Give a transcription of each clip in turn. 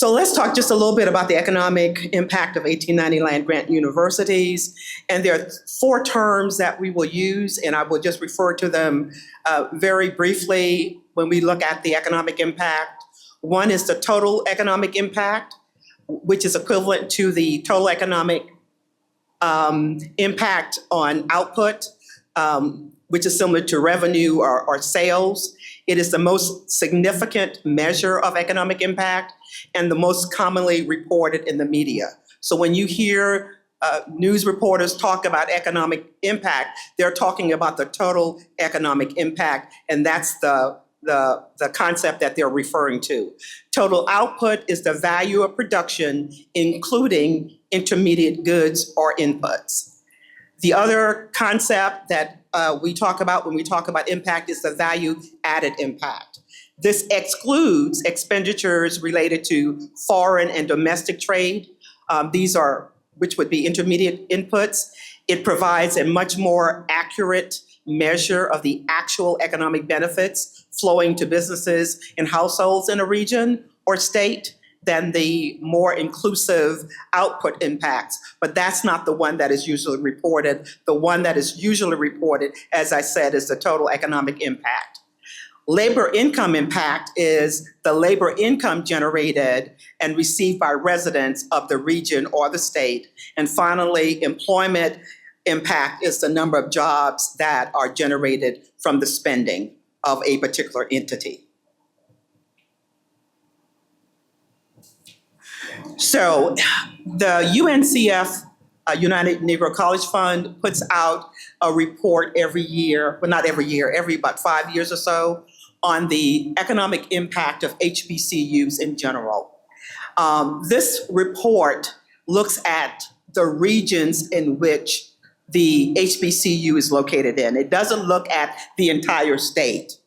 So let's talk just a little bit about the economic impact of 1890 land-grant universities. And there are 4 terms that we will use, and I will just refer to them very briefly when we look at the economic impact. One is the total economic impact, which is equivalent to the total economic impact on output, which is similar to revenue or sales. It is the most significant measure of economic impact and the most commonly reported in the media. So when you hear news reporters talk about economic impact, they're talking about the total economic impact, and that's the concept that they're referring to. Total output is the value of production, including intermediate goods or inputs. The other concept that we talk about when we talk about impact is the value added impact. This excludes expenditures related to foreign and domestic trade. These are, which would be intermediate inputs. It provides a much more accurate measure of the actual economic benefits flowing to businesses and households in a region or state than the more inclusive output impacts. But that's not the one that is usually reported. The one that is usually reported, as I said, is the total economic impact. Labor income impact is the labor income generated and received by residents of the region or the state. And finally, employment impact is the number of jobs that are generated from the spending of a particular entity. So the UNCF, United Negro College Fund, puts out a report every year, well, not every year, every about 5 years or so, on the economic impact of HBCUs in general. This report looks at the regions in which the HBCU is located in. It doesn't look at the entire state.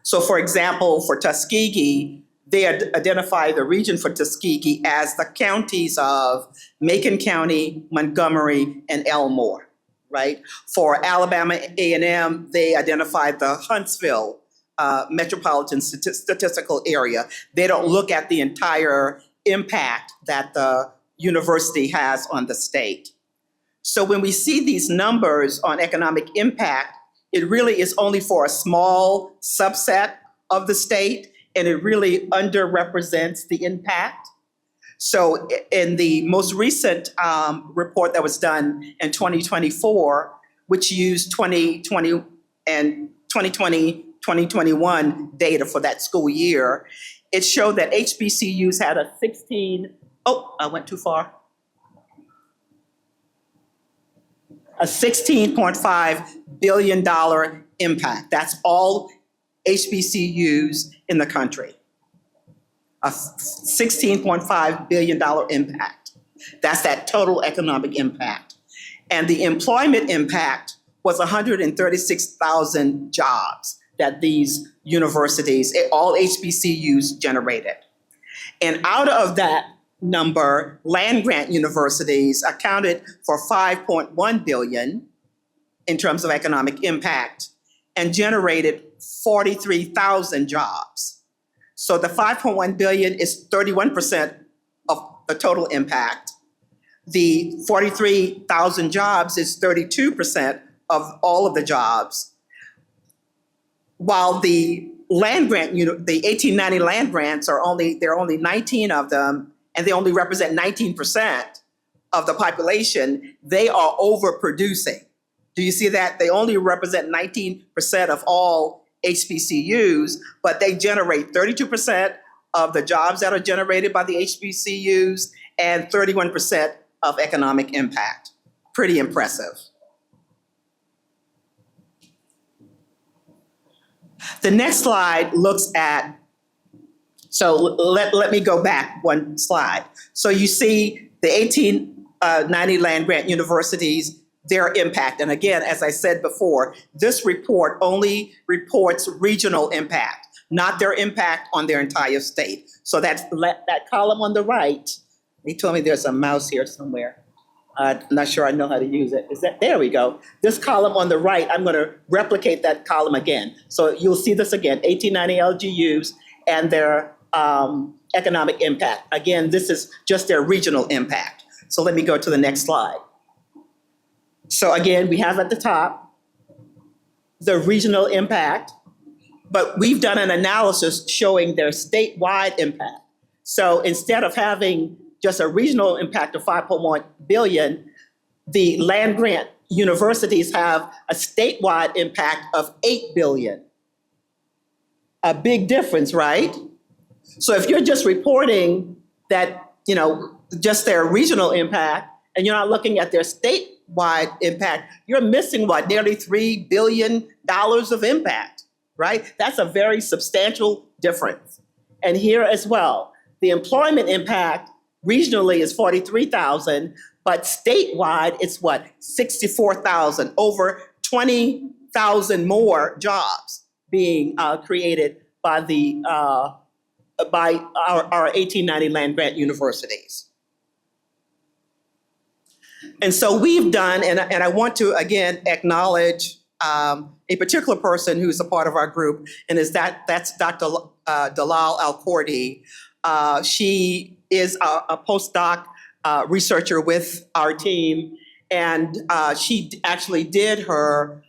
So for example, for Tuskegee, they identify the region for Tuskegee as the counties of Macon County, Montgomery, and Elmore, right? For Alabama A&M, they identified the Huntsville metropolitan statistical area. They don't look at the entire impact that the university has on the state. So when we see these numbers on economic impact, it really is only for a small subset of the state, and it really underrepresents the impact. So in the most recent report that was done in 2024, which used 2020 and 2021 data for that school year, it showed that HBCUs had a 16.5 billion impact. That's all HBCUs in the country. A $16.5 billion impact. That's that total economic impact. And the employment impact was 136,000 jobs that these universities, all HBCUs, generated. And out of that number, land-grant universities accounted for 5.1 billion in terms of economic impact and generated 43,000 jobs. So the 5.1 billion is 31% of the total impact. The 43,000 jobs is 32% of all of the jobs. While the land grant, the 1890 land grants there are only 19 of them, and they only represent 19% of the population, they are overproducing. Do you see that? They only represent 19% of all HBCUs, but they generate 32% of the jobs that are generated by the HBCUs and 31% of economic impact. Pretty impressive. The next slide looks at, so let me go back one slide. So you see the 1890 land grant universities, their impact. And again, as I said before, this report only reports regional impact, not their impact on their entire state. So that column on the right, they told me there's a mouse here somewhere. I'm not sure I know how to use it. There we go. This column on the right, I'm going to replicate that column again. So you'll see this again, 1890 LGUs and their economic impact. Again, this is just their regional impact. So let me go to the next slide. So again, we have at the top the regional impact, but we've done an analysis showing their statewide impact. So instead of having just a regional impact of 5.1 billion, the land grant universities have a statewide impact of 8 billion. A big difference, right? So if you're just reporting that, just their regional impact, and you're not looking at their statewide impact, you're missing what, nearly $3 billion of impact, right? That's a very substantial difference. And here as well, the employment impact regionally is 43,000, but statewide it's what, 64,000, over 20,000 more jobs being created by our 1890 land grant universities. And so we've done, and I want to again acknowledge a particular person who's a part of our group, and that's Dr. Dalal Al-Kordi. She is a postdoc researcher with our team, and she actually did her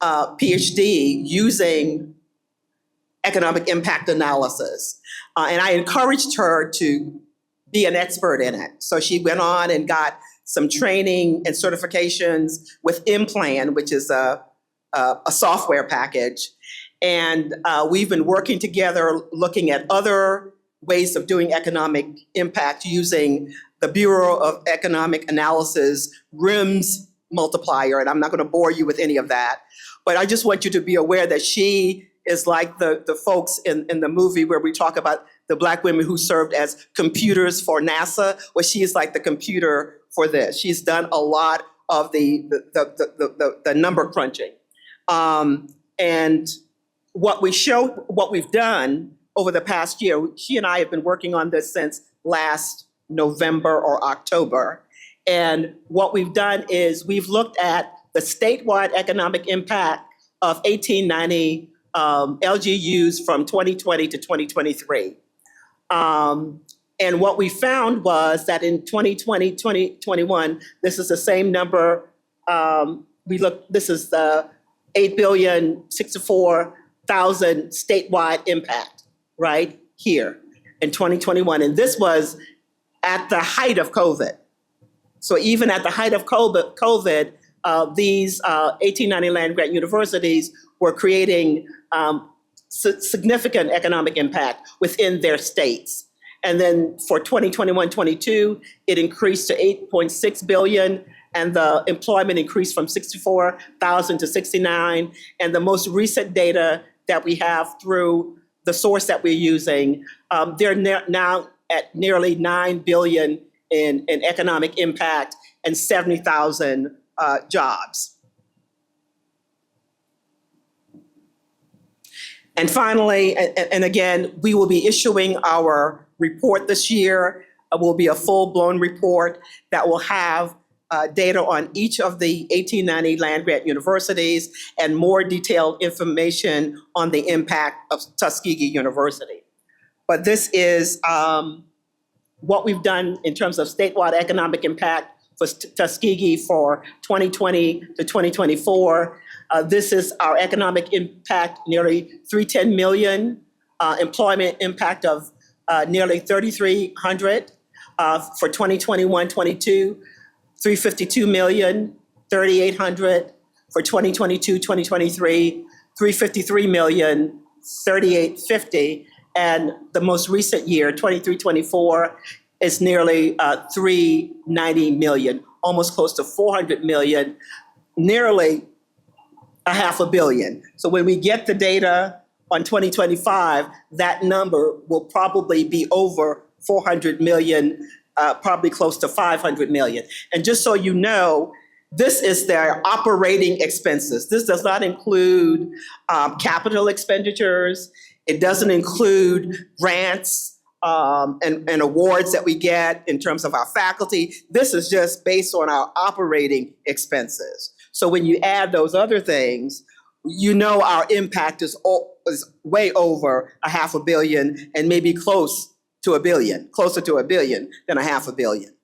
PhD using economic impact analysis. And I encouraged her to be an expert in it. So she went on and got some training and certifications with Implan, which is a software package. And we've been working together looking at other ways of doing economic impact using the Bureau of Economic Analysis RIMS multiplier. And I'm not going to bore you with any of that, but I just want you to be aware that she is like the folks in the movie where we talk about the Black women who served as computers for NASA. Well, she is like the computer for this. She's done a lot of the number crunching. And what we've done over the past year, she and I have been working on this since last November or October. And what we've done is we've looked at the statewide economic impact of 1890 LGUs from 2020 to 2023. And what we found was that in 2020, 2021, this is the same number. This is the 8,064,000 statewide impact, right here in 2021. And this was at the height of COVID. So even at the height of COVID, these 1890 land grant universities were creating significant economic impact within their states. And then for 2021-22, it increased to 8.6 billion, and the employment increased from 64,000 to 69. And the most recent data that we have through the source that we're using, they're now at nearly 9 billion in economic impact and 70,000 jobs. And finally, and again, we will be issuing our report this year. It will be a full-blown report that will have data on each of the 1890 land grant universities and more detailed information on the impact of Tuskegee University. But this is what we've done in terms of statewide economic impact for Tuskegee for 2020 to 2024. This is our economic impact, nearly 310 million, employment impact of nearly 3,300 for 2021-22, 352 million, 3,800 for 2022-2023, 353 million, 3,850, and the most recent year, 23-24, is nearly 390 million, almost close to 400 million, nearly a $500 million. So when we get the data on 2025, that number will probably be over 400 million, probably close to 500 million. And just so you know, this is their operating expenses. This does not include capital expenditures. It doesn't include grants and awards that we get in terms of our faculty. This is just based on our operating expenses. So when you add those other things, you know our impact is way over $500 million and maybe closer to $1 billion than $500 million.